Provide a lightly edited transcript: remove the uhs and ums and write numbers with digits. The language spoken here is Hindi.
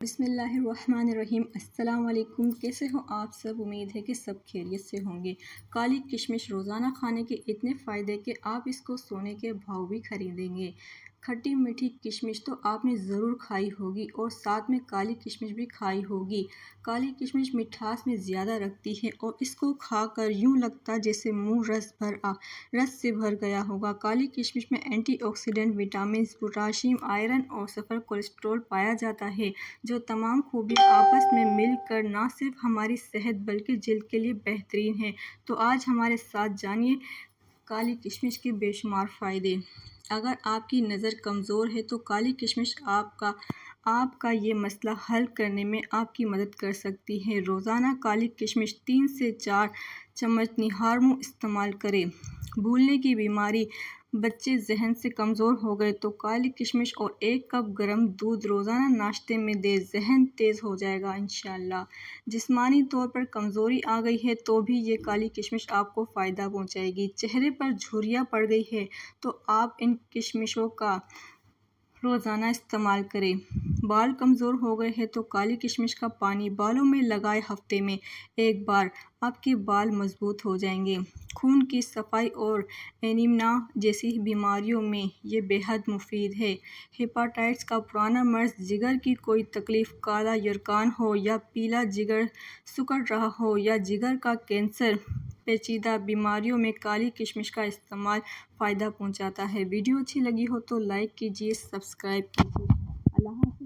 बिस्मिल्लाहिर्रहमानिर्रहीम। अस्सलाम वालेकुम। कैसे हो आप सब? उम्मीद है कि सब खैरियत से होंगे। काली किशमिश रोज़ाना खाने के इतने फ़ायदे कि आप इसको सोने के भाव भी खरीदेंगे। खट्टी मीठी किशमिश तो आपने ज़रूर खाई होगी और साथ में काली किशमिश भी खाई होगी। काली किशमिश मिठास में ज़्यादा रखती है और इसको खाकर यूँ लगता जैसे मुँह रस से भर गया होगा। काली किशमिश में एंटीऑक्सीडेंट, विटामिन, पोटाशियम, आयरन और सफ़र कोलेस्ट्रॉल पाया जाता है, जो तमाम खूबियाँ आपस में मिलकर ना सिर्फ हमारी सेहत बल्कि जिल्द के लिए बेहतरीन है। तो आज हमारे साथ जानिए काली किशमिश के बेशुमार फ़ायदे। अगर आपकी नज़र कमज़ोर है तो काली किशमिश आपका ये मसला हल करने में आपकी मदद कर सकती है। रोज़ाना काली किशमिश 3 से 4 चम्मच निहारमू इस्तेमाल करें। भूलने की बीमारी, बच्चे जहन से कमज़ोर हो गए तो काली किशमिश और 1 कप गर्म दूध रोज़ाना नाश्ते में दे, जहन तेज़ हो जाएगा इंशाअल्लाह। जिस्मानी तौर पर कमज़ोरी आ गई है तो भी ये काली किशमिश आपको फ़ायदा पहुंचाएगी। चेहरे पर झुर्रियाँ पड़ गई है तो आप इन किशमिशों का रोज़ाना इस्तेमाल करें। बाल कमज़ोर हो गए हैं तो काली किशमिश का पानी बालों में लगाए हफ्ते में 1 बार, आपके बाल मजबूत हो जाएंगे। खून की सफाई और एनीमिया जैसी बीमारियों में ये बेहद मुफीद है। हेपाटाइटिस का पुराना मर्ज, जिगर की कोई तकलीफ़, काला यरकान हो या पीला जिगर सिकुड़ रहा हो या जिगर का कैंसर, पेचीदा बीमारियों में काली किशमिश का इस्तेमाल फ़ायदा पहुंचाता है। वीडियो अच्छी लगी हो तो लाइक कीजिए, सब्सक्राइब कीजिए। अल्लाह।